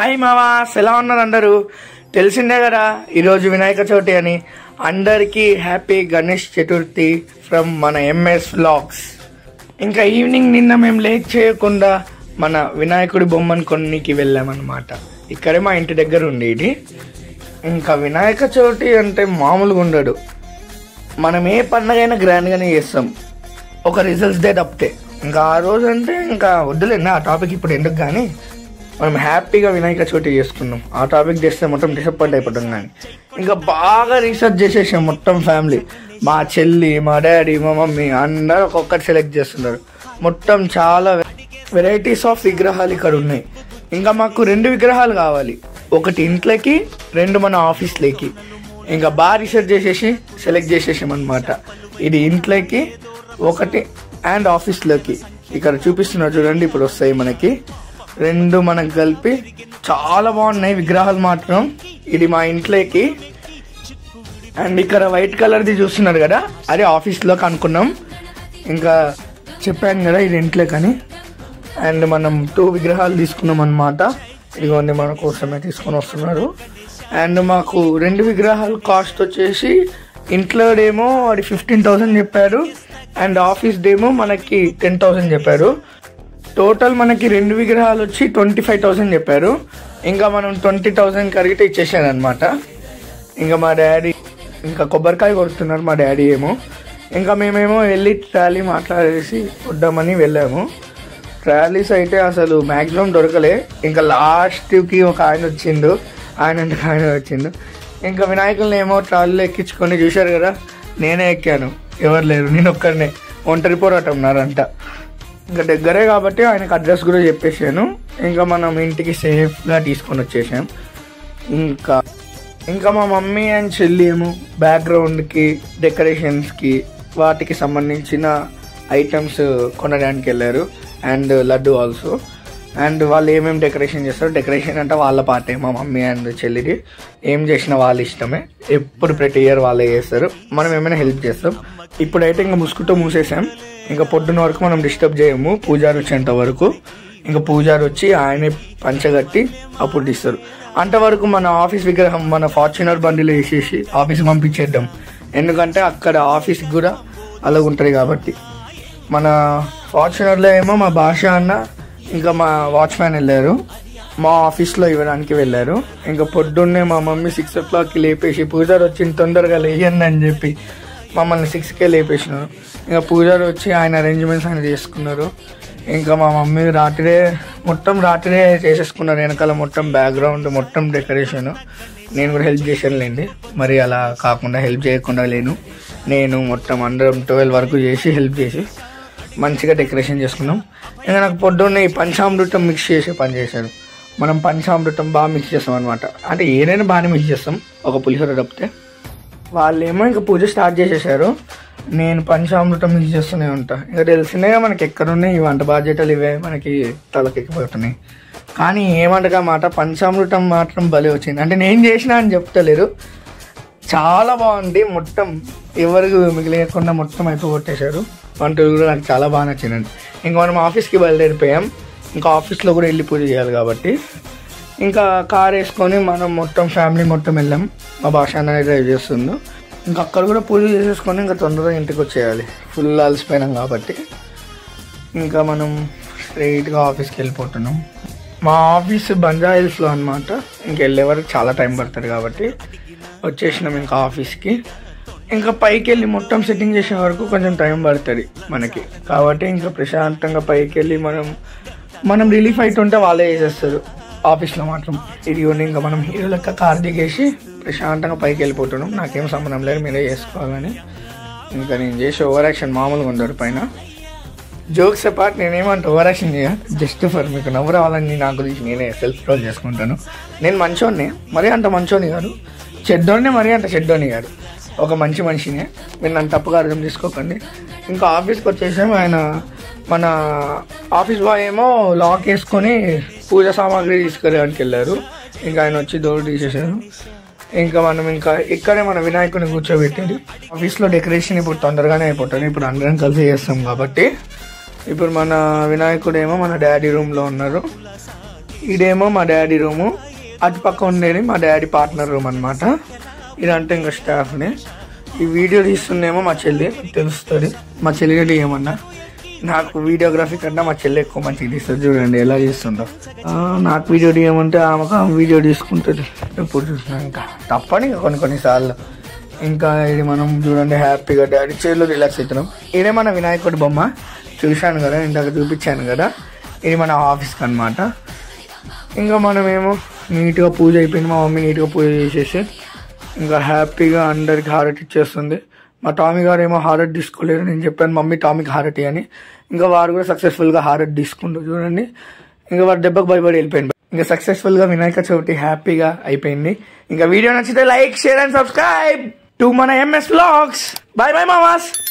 Hi మావాస్, ఎలా ఉన్నారు అందరూ? తెలిసిందే కదా ఈరోజు వినాయక చవితి అని. అందరికీ హ్యాపీ గణేష్ చతుర్థి ఫ్రమ్ మన ఎంఎస్ వ్లాగ్స్. ఇంకా ఈవినింగ్ నిన్న మేము లేట్ చేయకుండా మన వినాయకుడి బొమ్మను కొన్నికి వెళ్ళామన్నమాట. ఇక్కడే మా ఇంటి దగ్గర ఉంది ఇది. ఇంకా వినాయక చవితి అంటే మామూలుగా ఉండడు. మనం ఏ పండుగైనా గ్రాండ్గానే చేస్తాం, ఒక రిజల్ట్స్ డే తప్పితే. ఇంకా ఆ రోజు అంటే ఇంకా వద్దులేండి, ఆ టాపిక్ ఇప్పుడు ఎందుకు. కానీ మనం హ్యాపీగా వినాయక చవితి చేసుకున్నాం. ఆ టాపిక్ చేస్తే మొత్తం డిసప్పాయింట్ అయిపోతాం. కానీ ఇంకా బాగా రీసెర్చ్ చేసేసాం మొత్తం ఫ్యామిలీ. మా చెల్లి, మా డాడీ, మా మమ్మీ అందరూ ఒక్కొక్కటి సెలెక్ట్ చేస్తున్నారు. మొత్తం చాలా వెరైటీస్ ఆఫ్ విగ్రహాలు ఇక్కడ ఉన్నాయి. ఇంకా మాకు 2 విగ్రహాలు కావాలి, ఒకటి ఇంట్లోకి, 2 మన ఆఫీస్లోకి. ఇంకా బాగా రీసెర్చ్ చేసేసి సెలెక్ట్ చేసేసాం అనమాట. ఇది ఇంట్లోకి ఒకటి అండ్ ఆఫీస్లోకి. ఇక్కడ చూపిస్తున్నారు చూడండి, ఇప్పుడు వస్తాయి మనకి 2 మనకు కలిపి. చాలా బాగున్నాయి విగ్రహాలు మాత్రం. ఇది మా ఇంట్లోకి. అండ్ ఇక్కడ వైట్ కలర్ది చూస్తున్నారు కదా, అది ఆఫీస్లోకి అనుకున్నాం. ఇంకా చెప్పాను కదా ఇది ఇంట్లోకి అని. అండ్ మనం 2 విగ్రహాలు తీసుకున్నాం అనమాట. ఇదిగోండి మన కోసమే తీసుకొని వస్తున్నారు. అండ్ మాకు 2 విగ్రహాలు కాస్ట్ వచ్చేసి ఇంట్లోడేమో అది 15,000 చెప్పారు, అండ్ ఆఫీస్ డేమో మనకి 10,000 చెప్పారు. టోటల్ మనకి 2 విగ్రహాలు వచ్చి 25,000 చెప్పారు. ఇంకా మనం 20,000 కరిగితే ఇచ్చేసాను అనమాట. ఇంకా మా డాడీ ఇంకా కొబ్బరికాయ కొడుతున్నారు మా డాడీ ఏమో. ఇంకా మేమేమో వెళ్ళి ట్రాలీ మాట్లాడేసి వద్దామని వెళ్ళాము. ట్రాలీస్ అయితే అసలు మ్యాక్సిమం దొరకలే. ఇంకా లాస్ట్కి ఒక ఆయన వచ్చిండు, ఆయన వచ్చిండు. ఇంకా వినాయకుల్ని ఏమో ట్రాలీలో ఎక్కించుకొని చూశారు కదా, నేనే ఎక్కాను, ఎవరు లేరు, నేను ఒక్కడనే. ఒంటరి పోరాటం ఉన్నారంట. ఇంకా దగ్గరే కాబట్టి ఆయనకు అడ్రస్ కూడా చెప్పేసాను. ఇంకా మనం ఇంటికి సేఫ్గా తీసుకొని వచ్చేసాం. ఇంకా మా మమ్మీ అండ్ చెల్లి ఏమో బ్యాక్గ్రౌండ్కి, డెకరేషన్స్కి, వాటికి సంబంధించిన ఐటమ్స్ కొనడానికి వెళ్ళారు. And laddu also. అండ్ వాళ్ళు ఏమేమి డెకరేషన్ చేస్తారు, డెకరేషన్ అంటే వాళ్ళ పాటే, మా మమ్మీ అండ్ చెల్లిది. ఏం చేసినా వాళ్ళ ఇష్టమే, ఎప్పుడు ప్రతి ఇయర్ వాళ్ళే చేస్తారు, మనం ఏమైనా హెల్ప్ చేస్తాం. ఇప్పుడైతే ఇంకా ముసుగుతో మూసేసాం. ఇంకా పొద్దున్న వరకు మనం డిస్టర్బ్ చేయము, పూజారి వచ్చేంత వరకు. ఇంకా పూజారి వచ్చి ఆయనే పంచగట్టి అప్పుడు తీస్తారు. అంతవరకు మన ఆఫీస్ విగ్రహం మన ఫార్చునర్ బండిలో వేసేసి ఆఫీస్కి పంపించేద్దాం. ఎందుకంటే అక్కడ ఆఫీస్కి కూడా అలాగ ఉంటుంది కాబట్టి. మన ఫార్చునర్లో ఏమో మా భాష అన్న ఇంకా మా వాచ్మ్యాన్ వెళ్ళారు, మా ఆఫీస్లో ఇవ్వడానికి వెళ్ళారు. ఇంకా పొద్దున్నే మా మమ్మీ 6 o'clockకి లేపేసి పూజారి వచ్చింది తొందరగా లేయండి అని చెప్పి మమ్మల్ని 6కే లేపేసినారు. ఇంకా పూజారి వచ్చి ఆయన అరేంజ్మెంట్స్ ఆయన చేసుకున్నారు. ఇంకా మా మమ్మీ రాత్రే చేసేసుకున్నారు. వెనకాల మొత్తం బ్యాక్గ్రౌండ్, మొత్తం డెకరేషన్. నేను కూడా హెల్ప్ చేశానులేండి, మరి అలా కాకుండా హెల్ప్ చేయకుండా లేను. నేను మొత్తం అందరం 12 వరకు చేసి హెల్ప్ చేసి మంచిగా డెకరేషన్ చేసుకున్నాం. ఇంకా నాకు పొద్దున్నే ఈ పంచామృతం మిక్స్ చేసే పని చేశారు. మనం పంచామృతం బాగా మిక్స్ చేస్తాం అనమాట. అంటే ఏదైనా బాగానే మిక్స్ చేస్తాం, ఒక పులిహోర తప్పితే. వాళ్ళేమో ఇంకా పూజ స్టార్ట్ చేసేసారు, నేను పంచామృతం మిక్స్ చేస్తూనే ఉంటా. ఇంకా తెలిసిందే మనకి ఎక్కడున్నాయి ఈ వంట బాధ్యతలు, ఇవే మనకి తలకెక్కిపోతున్నాయి. కానీ ఏమంటగా మాట, పంచామృతం మాత్రం భలే వచ్చింది. అంటే నేను చేసినా అని చెప్తలేరు, చాలా బాగుంది. మొత్తం ఎవరికి మిగిలేయకుండా మొత్తం అయిపోగొట్టేశారు. వంటలు కూడా నాకు చాలా బాగా నచ్చిందండి. ఇంకా మనం ఆఫీస్కి బయలుదేరిపోయాం. ఇంకా ఆఫీస్లో కూడా వెళ్ళి పూజ చేయాలి కాబట్టి ఇంకా కార్ వేసుకొని మనం మొత్తం ఫ్యామిలీ మొత్తం వెళ్ళాం. మా భాష అనేది డ్రైవ్ చేస్తుందో. ఇంకా అక్కడ కూడా పూజ చేసేసుకొని ఇంకా తొందరగా ఇంటికి వచ్చేయాలి, ఫుల్ అలసిపోయినాం కాబట్టి. ఇంకా మనం స్ట్రైట్గా ఆఫీస్కి వెళ్ళిపోతున్నాం. మా ఆఫీస్ బంజారాహిల్స్లో అనమాట. ఇంక వెళ్ళే వరకు చాలా టైం పడుతుంది కాబట్టి వచ్చేసినాం ఇంకా ఆఫీస్కి. ఇంకా పైకి వెళ్ళి మొత్తం సెట్టింగ్ చేసే వరకు కొంచెం టైం పడుతుంది మనకి కాబట్టి ఇంకా ప్రశాంతంగా పైకి వెళ్ళి మనం రిలీఫ్ అవుతుంటే వాళ్ళే చేసేస్తారు ఆఫీస్లో మాత్రం. ఇది ఇంకా మనం హీరో లెక్క కార్ దిగేసి ప్రశాంతంగా పైకి వెళ్ళిపోతున్నాం. నాకేం సంబంధం లేదు, మీరే చేసుకోవాలని. ఇంకా నేను చేసే ఓవర్ యాక్షన్ మామూలుగా ఉండరు పైన. జోక్స్ అపార్ట్, నేనేమంటే ఓవర్ యాక్షన్ చేయ, జస్ట్ ఫర్ మీకు నవ్వు రావాలని నా గురించి నేనే సెల్ఫ్ రోల్ చేసుకుంటాను. నేను మంచోడిని, మరీ అంత మంచోని కాదు, చెడ్డోడిని మరీ అంత చెడ్డోని కాదు, ఒక మంచి మనిషినే. మీరు నన్ను తప్పుగా అర్థం చేసుకోకండి. ఇంకా ఆఫీస్కి వచ్చేసాము. ఆయన మన ఆఫీస్ బాయ్ ఏమో లాక్ వేసుకొని పూజ సామాగ్రి తీసుకురావడానికి వెళ్ళారు. ఇంకా ఆయన వచ్చి డోర్ తీసేసారు. ఇంకా మనం ఇంకా ఇక్కడే మన వినాయకుని కూర్చోబెట్టేది. ఆఫీస్లో డెకరేషన్ ఇప్పుడు తొందరగానే అయిపోతుంది, ఇప్పుడు అందరం కలిసి చేస్తాం కాబట్టి. ఇప్పుడు మన వినాయకుడు ఏమో మన డాడీ రూమ్లో ఉన్నారు. ఇదేమో మా డాడీ రూము, అటు పక్క ఉండేది మా డాడీ పార్ట్నర్ రూమ్ అనమాట. ఇదంటే ఇంకా స్టాఫ్ని. ఈ వీడియో తీస్తుందేమో మా చెల్లి, తెలుస్తుంది. మా చెల్లిని తీయమన్నా. నాకు వీడియోగ్రఫీ కన్నా మా చెల్లి ఎక్కువ మంచిగా తీస్తుంది. చూడండి ఎలా చేస్తుందో. నాకు వీడియో తీయమంటే ఆమెకు వీడియో తీసుకుంటుంది. ఎప్పుడు చూసినా ఇంకా తప్పని కొన్నిసార్లు. ఇంకా ఇది మనం చూడండి హ్యాపీగా డాడీ చైర్లో రిలాక్స్ అవుతున్నాం. ఇదే మన వినాయకుడి బొమ్మ చూశాను కదా, ఇందాక చూపించాను కదా. ఇది మన ఆఫీస్కి అనమాట. ఇంకా మనమేమో నీట్గా పూజ అయిపోయింది. మా మమ్మీ నీట్గా పూజ చేసేసి ఇంకా హ్యాపీగా అందరికి హారతి ఇచ్చేస్తుంది. మా టామీ గారు ఏమో హారతి తీసుకోలేరు. నేను చెప్పాను మమ్మీ టామీకి హారతి అని. ఇంకా వాడు కూడా సక్సెస్ఫుల్గా హారతి తీసుకుంటూ చూడండి. ఇంకా వాడు దెబ్బకు భయపడి వెళ్ళిపోయింది. ఇంకా సక్సెస్ఫుల్గా వినాయక చవితి హ్యాపీగా అయిపోయింది. ఇంకా వీడియో నచ్చితే like, share and subscribe to మన MS Vlogs. Bye bye mamas.